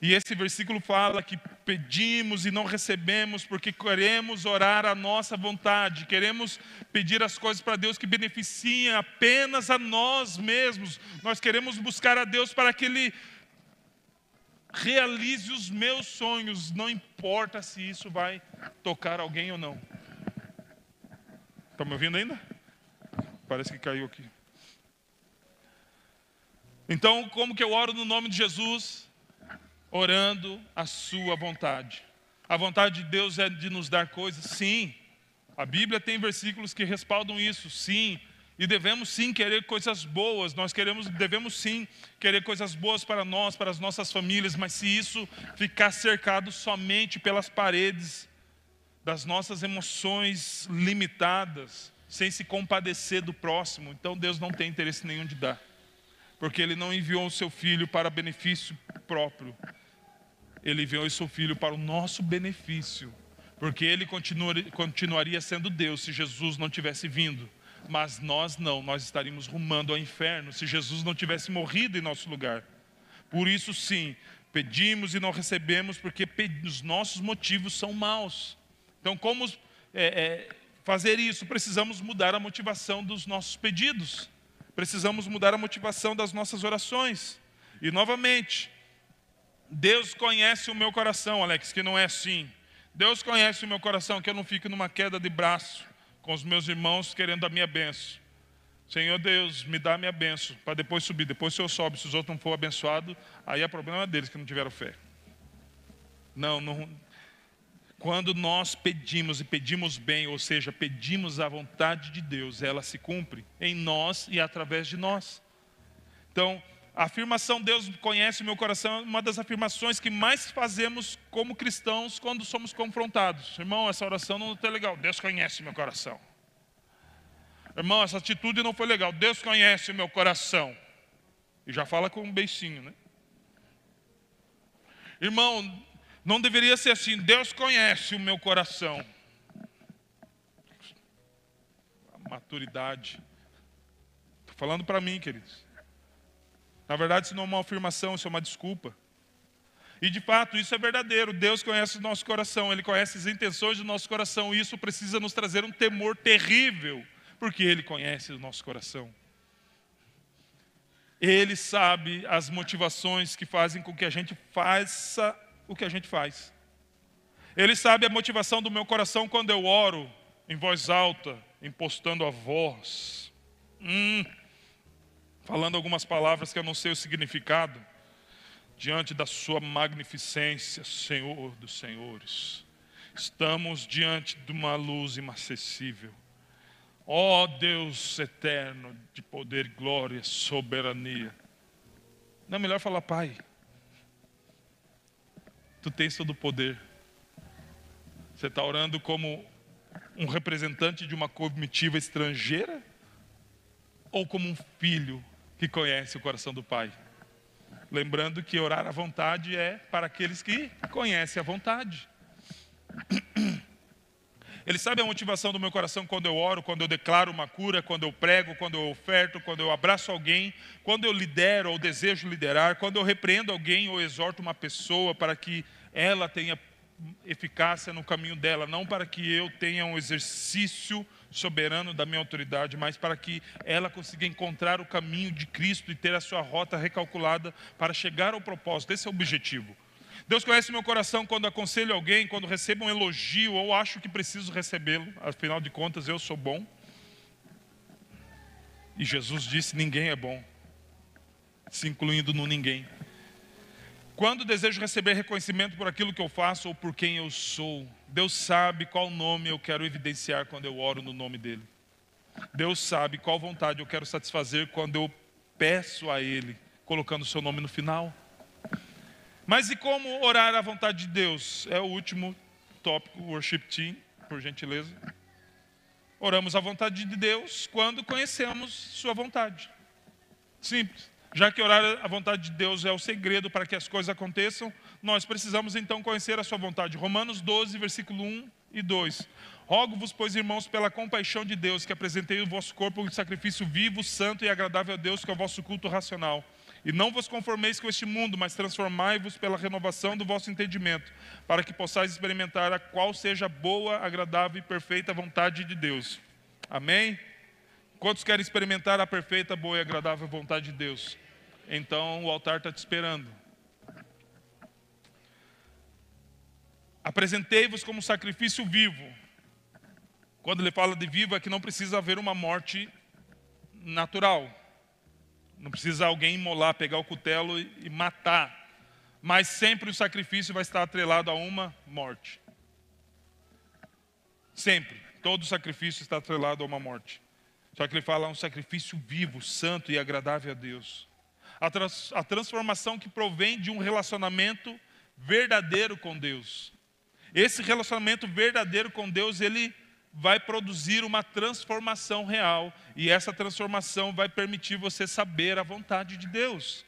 E esse versículo fala que pedimos e não recebemos porque queremos orar a nossa vontade, queremos pedir as coisas para Deus que beneficiem apenas a nós mesmos. Nós queremos buscar a Deus para que Ele realize os meus sonhos, não importa se isso vai tocar alguém ou não. Está me ouvindo ainda? Parece que caiu aqui. Então, como que eu oro no nome de Jesus? Orando a sua vontade. A vontade de Deus é de nos dar coisas? Sim. A Bíblia tem versículos que respaldam isso, sim. E devemos sim querer coisas boas, devemos sim querer coisas boas para nós, para as nossas famílias, mas se isso ficar cercado somente pelas paredes das nossas emoções limitadas, sem se compadecer do próximo, então Deus não tem interesse nenhum de dar. Porque Ele não enviou o seu Filho para benefício próprio, Ele enviou o seu Filho para o nosso benefício, porque Ele continuaria sendo Deus se Jesus não tivesse vindo. Mas nós não, nós estaríamos rumando ao inferno se Jesus não tivesse morrido em nosso lugar. Por isso sim, pedimos e não recebemos porque os nossos motivos são maus. Então como fazer isso? Precisamos mudar a motivação dos nossos pedidos. Precisamos mudar a motivação das nossas orações. E novamente, Deus conhece o meu coração, Alex, que não é assim. Deus conhece o meu coração, que eu não fique numa queda de braço com os meus irmãos querendo a minha bênção. Senhor Deus, me dá a minha bênção, para depois subir. Depois se eu sobe, se os outros não for abençoados, aí é problema deles que não tiveram fé. Não. Quando nós pedimos e pedimos bem, ou seja, pedimos a vontade de Deus, ela se cumpre em nós e através de nós. Então, a afirmação Deus conhece o meu coração é uma das afirmações que mais fazemos como cristãos quando somos confrontados. Irmão, essa oração não está legal. Deus conhece o meu coração. Irmão, essa atitude não foi legal. Deus conhece o meu coração. E já fala com um beicinho, né? Irmão, não deveria ser assim. Deus conhece o meu coração. A maturidade. Estou falando para mim, queridos. Na verdade, isso não é uma afirmação, isso é uma desculpa. E de fato, isso é verdadeiro. Deus conhece o nosso coração. Ele conhece as intenções do nosso coração. E isso precisa nos trazer um temor terrível. Porque Ele conhece o nosso coração. Ele sabe as motivações que fazem com que a gente faça o que a gente faz. Ele sabe a motivação do meu coração quando eu oro em voz alta, impostando a voz. Falando algumas palavras que eu não sei o significado. Diante da sua magnificência, Senhor dos senhores. Estamos diante de uma luz inacessível. Ó Deus eterno, de poder, glória, soberania. Não é melhor falar, Pai, Tu tens todo o poder. Você está orando como um representante de uma comitiva estrangeira? Ou como um filho que conhece o coração do Pai? Lembrando que orar à vontade é para aqueles que conhecem a vontade. Ele sabe a motivação do meu coração quando eu oro, quando eu declaro uma cura, quando eu prego, quando eu oferto, quando eu abraço alguém, quando eu lidero ou desejo liderar, quando eu repreendo alguém ou exorto uma pessoa para que ela tenha eficácia no caminho dela, não para que eu tenha um exercício soberano da minha autoridade, mas para que ela consiga encontrar o caminho de Cristo e ter a sua rota recalculada para chegar ao propósito. Esse é o objetivo. Deus conhece meu coração quando aconselho alguém, quando recebo um elogio ou acho que preciso recebê-lo. Afinal de contas, eu sou bom. E Jesus disse, ninguém é bom, se incluindo no ninguém. Quando desejo receber reconhecimento por aquilo que eu faço ou por quem eu sou, Deus sabe qual nome eu quero evidenciar quando eu oro no nome dEle. Deus sabe qual vontade eu quero satisfazer quando eu peço a Ele, colocando o seu nome no final. Mas e como orar à vontade de Deus? É o último tópico, worship team, por gentileza. Oramos à vontade de Deus quando conhecemos sua vontade. Simples. Já que orar à vontade de Deus é o segredo para que as coisas aconteçam, nós precisamos então conhecer a sua vontade. Romanos 12, versículo 1 e 2. Rogo-vos, pois, irmãos, pela compaixão de Deus, que apresentei o vosso corpo em sacrifício vivo, santo e agradável a Deus, que é o vosso culto racional. E não vos conformeis com este mundo, mas transformai-vos pela renovação do vosso entendimento, para que possais experimentar a qual seja a boa, agradável e perfeita vontade de Deus. Amém? Quantos querem experimentar a perfeita, boa e agradável vontade de Deus? Então o altar está te esperando. Apresentei-vos como sacrifício vivo. Quando ele fala de vivo é que não precisa haver uma morte natural. Não precisa alguém imolar, pegar o cutelo e matar. Mas sempre o sacrifício vai estar atrelado a uma morte. Sempre. Todo sacrifício está atrelado a uma morte. Só que ele fala um sacrifício vivo, santo e agradável a Deus. A transformação que provém de um relacionamento verdadeiro com Deus. Esse relacionamento verdadeiro com Deus, ele vai produzir uma transformação real. E essa transformação vai permitir você saber a vontade de Deus.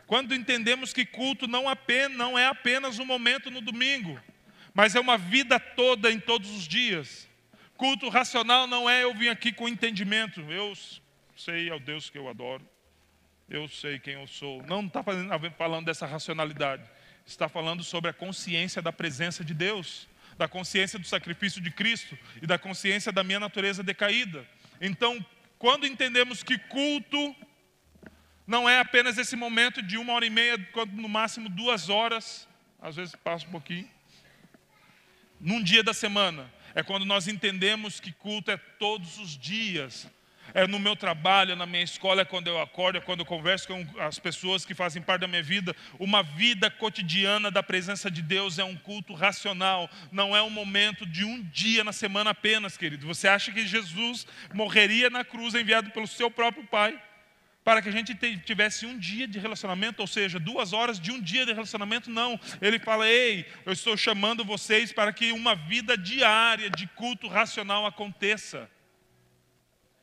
Quando entendemos que culto não é apenas um momento no domingo, mas é uma vida toda em todos os dias. Culto racional não é eu vim aqui com entendimento. Eu sei ao Deus que eu adoro. Eu sei quem eu sou. Não está falando dessa racionalidade. Está falando sobre a consciência da presença de Deus, da consciência do sacrifício de Cristo e da consciência da minha natureza decaída. Então, quando entendemos que culto não é apenas esse momento de 1h30, quando no máximo 2 horas, às vezes passa um pouquinho, num dia da semana, é quando nós entendemos que culto é todos os dias. É no meu trabalho, é na minha escola, é quando eu acordo, é quando eu converso com as pessoas que fazem parte da minha vida. Uma vida cotidiana da presença de Deus é um culto racional. Não é um momento de um dia na semana apenas, querido. Você acha que Jesus morreria na cruz enviado pelo seu próprio Pai para que a gente tivesse um dia de relacionamento, ou seja, 2 horas de um dia de relacionamento? Não. Ele fala, ei, eu estou chamando vocês para que uma vida diária de culto racional aconteça.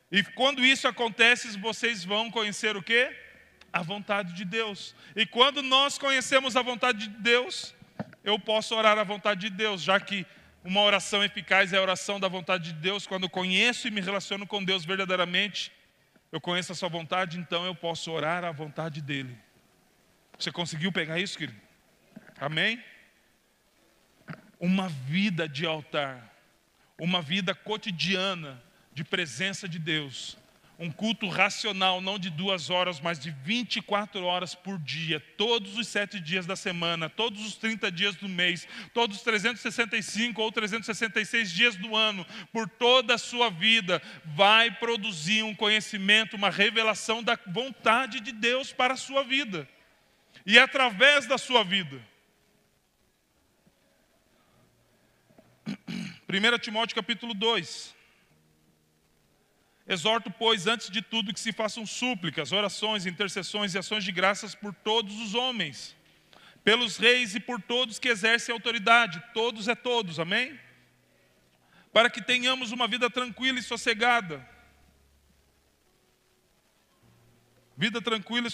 E quando isso acontece, vocês vão conhecer o quê? A vontade de Deus. E quando nós conhecemos a vontade de Deus, eu posso orar a vontade de Deus, já que uma oração eficaz é a oração da vontade de Deus. Quando eu conheço e me relaciono com Deus verdadeiramente, eu conheço a sua vontade, então eu posso orar a vontade dEle. Você conseguiu pegar isso, querido? Amém? Uma vida de altar, uma vida cotidiana, de presença de Deus, um culto racional, não de 2 horas, mas de 24 horas por dia, todos os 7 dias da semana, todos os 30 dias do mês, todos os 365 ou 366 dias do ano, por toda a sua vida, vai produzir um conhecimento, uma revelação da vontade de Deus para a sua vida, e através da sua vida. 1 Timóteo capítulo 2. Exorto, pois, antes de tudo que se façam súplicas, orações, intercessões e ações de graças por todos os homens, pelos reis e por todos que exercem autoridade, todos é todos, amém? Para que tenhamos uma vida tranquila e sossegada. Vida tranquila e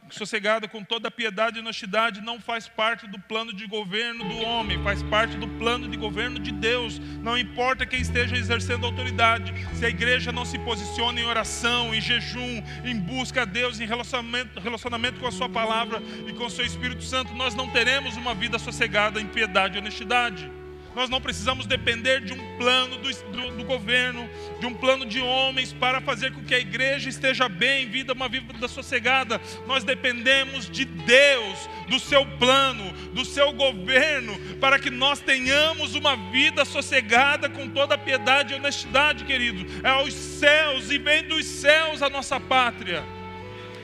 sossegada com toda a piedade e honestidade não faz parte do plano de governo do homem, faz parte do plano de governo de Deus. Não importa quem esteja exercendo autoridade, se a igreja não se posiciona em oração, em jejum, em busca a Deus, em relacionamento com a sua palavra e com o seu Espírito Santo, nós não teremos uma vida sossegada em piedade e honestidade. Nós não precisamos depender de um plano do governo, de um plano de homens para fazer com que a igreja esteja bem, uma vida sossegada. Nós dependemos de Deus, do seu plano, do seu governo, para que nós tenhamos uma vida sossegada com toda a piedade e honestidade, querido. É aos céus e vem dos céus a nossa pátria.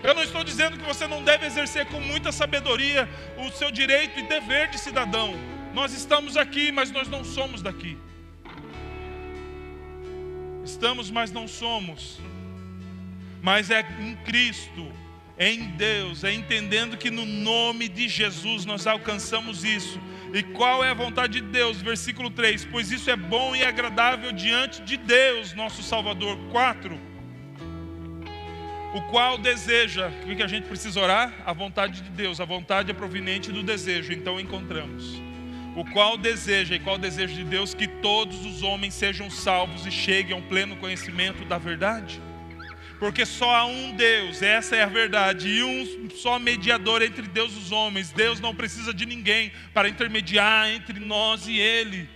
Eu não estou dizendo que você não deve exercer com muita sabedoria o seu direito e dever de cidadão. Nós estamos aqui, mas nós não somos daqui. Estamos, mas não somos. Mas é em Cristo, é em Deus, é entendendo que no nome de Jesus nós alcançamos isso. E qual é a vontade de Deus? Versículo 3. Pois isso é bom e agradável diante de Deus, nosso Salvador. 4. O qual deseja, o que a gente precisa orar? A vontade de Deus. A vontade é proveniente do desejo, então encontramos. O qual deseja, e qual desejo de Deus? Que todos os homens sejam salvos e cheguem ao pleno conhecimento da verdade. Porque só há um Deus, essa é a verdade, e um só mediador entre Deus e os homens. Deus não precisa de ninguém para intermediar entre nós e Ele.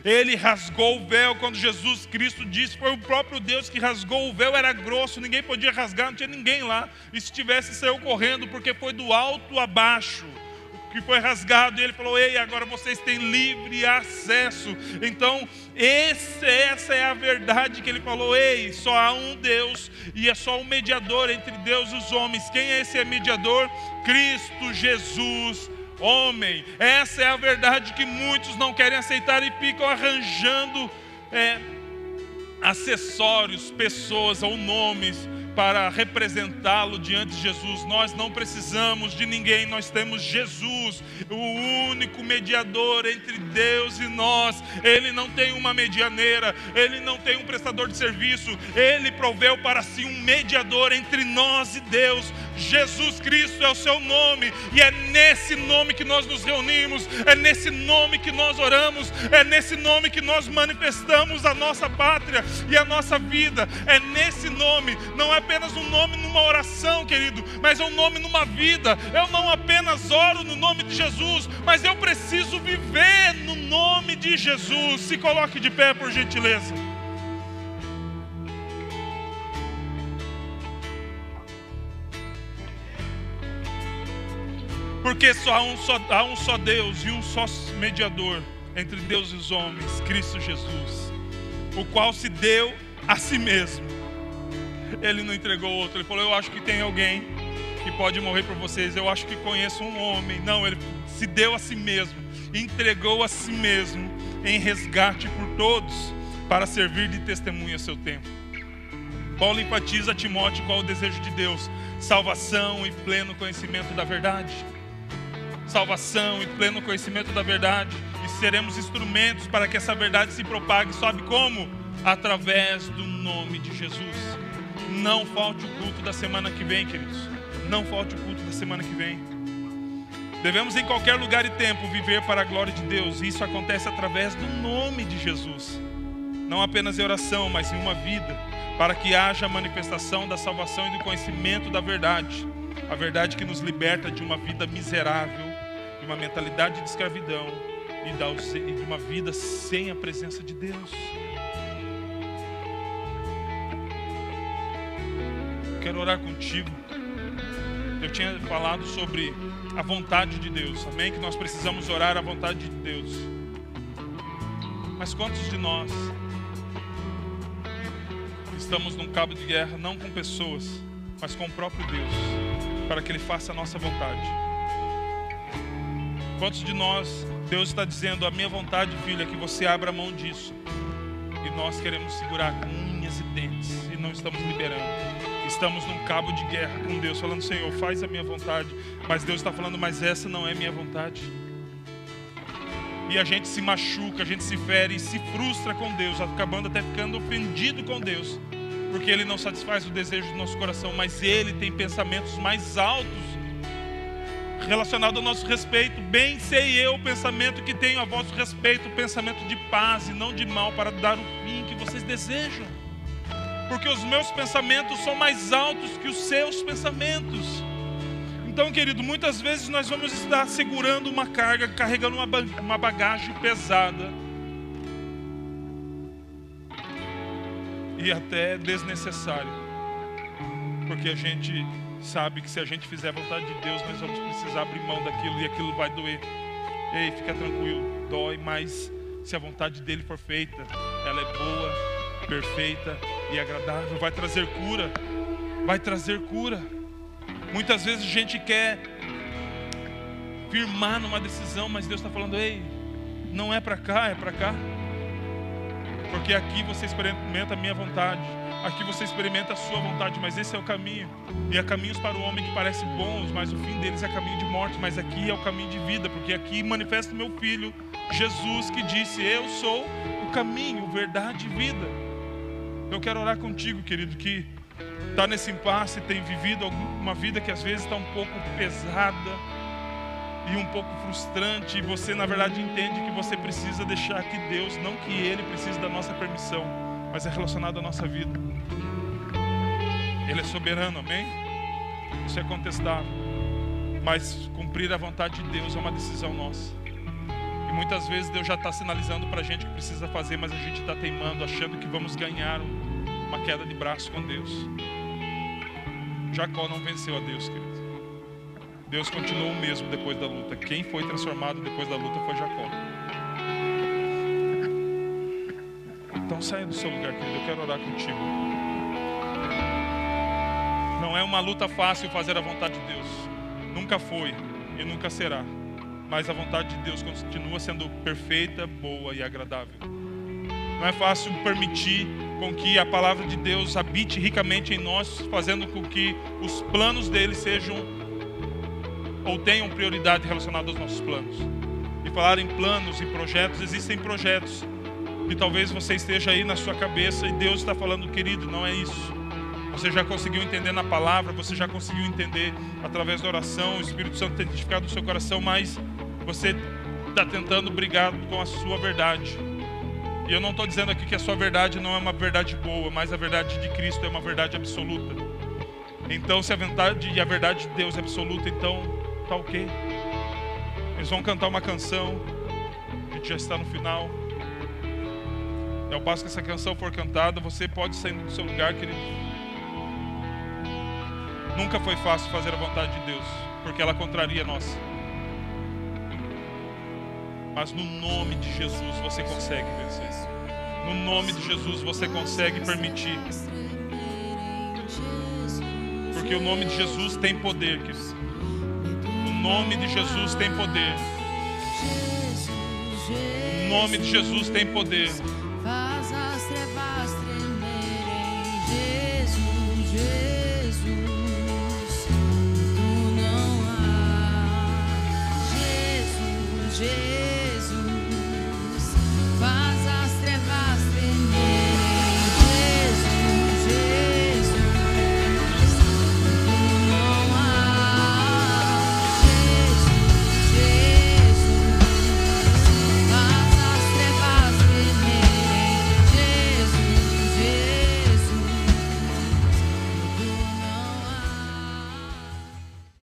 Ele rasgou o véu quando Jesus Cristo disse, foi o próprio Deus que rasgou o véu, era grosso, ninguém podia rasgar, não tinha ninguém lá. E se tivesse, saiu correndo, porque foi do alto a baixo que foi rasgado, e ele falou, ei, agora vocês têm livre acesso. Então, essa é a verdade que ele falou, ei, só há um Deus, e é só um mediador entre Deus e os homens. Quem é esse mediador? Cristo Jesus, homem. Essa é a verdade que muitos não querem aceitar e ficam arranjando acessórios, pessoas ou nomes para representá-lo diante de Jesus. Nós não precisamos de ninguém, nós temos Jesus, o único mediador entre Deus e nós. Ele não tem uma medianeira, ele não tem um prestador de serviço, ele proveu para si um mediador entre nós e Deus, Jesus Cristo é o seu nome, e é nesse nome que nós nos reunimos, é nesse nome que nós oramos, é nesse nome que nós manifestamos a nossa pátria e a nossa vida. É nesse nome, não é apenas um nome numa oração, querido, mas é um nome numa vida. Eu não apenas oro no nome de Jesus, mas eu preciso viver no nome de Jesus. Se coloque de pé, por gentileza. Porque há um só Deus e um só mediador entre Deus e os homens, Cristo Jesus, o qual se deu a si mesmo. Ele não entregou outro. Ele falou: eu acho que tem alguém que pode morrer por vocês, eu acho que conheço um homem. Não, ele se deu a si mesmo, entregou a si mesmo em resgate por todos, para servir de testemunha a seu tempo. Paulo enfatiza a Timóteo qual é o desejo de Deus: salvação e pleno conhecimento da verdade. Salvação e pleno conhecimento da verdade. E seremos instrumentos para que essa verdade se propague. Sabe como? Através do nome de Jesus. Não falte o culto da semana que vem, queridos. Não falte o culto da semana que vem. Devemos em qualquer lugar e tempo viver para a glória de Deus. E isso acontece através do nome de Jesus. Não apenas em oração, mas em uma vida, para que haja a manifestação da salvação e do conhecimento da verdade. A verdade que nos liberta de uma vida miserável, de uma mentalidade de escravidão e de uma vida sem a presença de Deus. Quero orar contigo. Eu tinha falado sobre a vontade de Deus, amém? Que nós precisamos orar a vontade de Deus. Mas quantos de nós estamos num cabo de guerra, não com pessoas, mas com o próprio Deus, para que Ele faça a nossa vontade? Quantos de nós, Deus está dizendo: a minha vontade, filho, é que você abra mão disso, e nós queremos segurar com unhas e dentes, e não estamos liberando. Estamos num cabo de guerra com Deus, falando: Senhor, faz a minha vontade. Mas Deus está falando: mas essa não é minha vontade. E a gente se machuca, a gente se fere e se frustra com Deus, acabando até ficando ofendido com Deus, porque Ele não satisfaz o desejo do nosso coração, mas Ele tem pensamentos mais altos relacionados ao nosso respeito. Bem sei eu o pensamento que tenho a vosso respeito, o pensamento de paz e não de mal, para dar o fim que vocês desejam. Porque os meus pensamentos são mais altos que os seus pensamentos. Então, querido, muitas vezes nós vamos estar segurando uma carga, carregando uma bagagem pesada e até desnecessária, porque a gente sabe que se a gente fizer a vontade de Deus, nós vamos precisar abrir mão daquilo e aquilo vai doer. Ei, fica tranquilo, dói, mas se a vontade dele for feita, ela é boa, perfeita e agradável. Vai trazer cura, vai trazer cura. Muitas vezes a gente quer firmar numa decisão, mas Deus está falando: ei, não é para cá, é para cá. Porque aqui você experimenta a minha vontade, aqui você experimenta a sua vontade, mas esse é o caminho. E há caminhos para o homem que parecem bons, mas o fim deles é caminho de morte. Mas aqui é o caminho de vida, porque aqui manifesta o meu Filho Jesus, que disse: eu sou o caminho, verdade e vida. Eu quero orar contigo, querido, que está nesse impasse, tem vivido uma vida que às vezes está um pouco pesada e um pouco frustrante, e você na verdade entende que você precisa deixar que Deus, não que Ele precise da nossa permissão, mas é relacionado à nossa vida. Ele é soberano, amém? Isso é contestável, mas cumprir a vontade de Deus é uma decisão nossa. E muitas vezes Deus já está sinalizando para a gente que precisa fazer, mas a gente está teimando, achando que vamos ganhar uma queda de braço com Deus. Jacó não venceu a Deus, querido. Deus continuou o mesmo depois da luta. Quem foi transformado depois da luta foi Jacó. Então saia do seu lugar, querido. Eu quero orar contigo. Não é uma luta fácil fazer a vontade de Deus. Nunca foi e nunca será. Mas a vontade de Deus continua sendo perfeita, boa e agradável. Não é fácil permitir com que a palavra de Deus habite ricamente em nós, fazendo com que os planos dele sejam ou tenham prioridade relacionada aos nossos planos. E falar em planos e projetos, existem projetos que talvez você esteja aí na sua cabeça e Deus está falando: querido, não é isso. Você já conseguiu entender na palavra, você já conseguiu entender através da oração, o Espírito Santo tem identificado o seu coração, mas você está tentando brigar com a sua verdade. E eu não estou dizendo aqui que a sua verdade não é uma verdade boa, mas a verdade de Cristo é uma verdade absoluta. Então, se a verdade de Deus é absoluta, então tá ok. Eles vão cantar uma canção, a gente já está no final. E ao passo que essa canção for cantada, você pode sair do seu lugar, querido. Nunca foi fácil fazer a vontade de Deus, porque ela contraria a nossa. Mas no nome de Jesus você consegue vencer. No nome de Jesus você consegue permitir. Porque o nome de Jesus tem poder, querido. O nome de Jesus tem poder. O nome de Jesus tem poder. Faz as trevas tremerem, Jesus, Jesus, tu não há, Jesus, Jesus.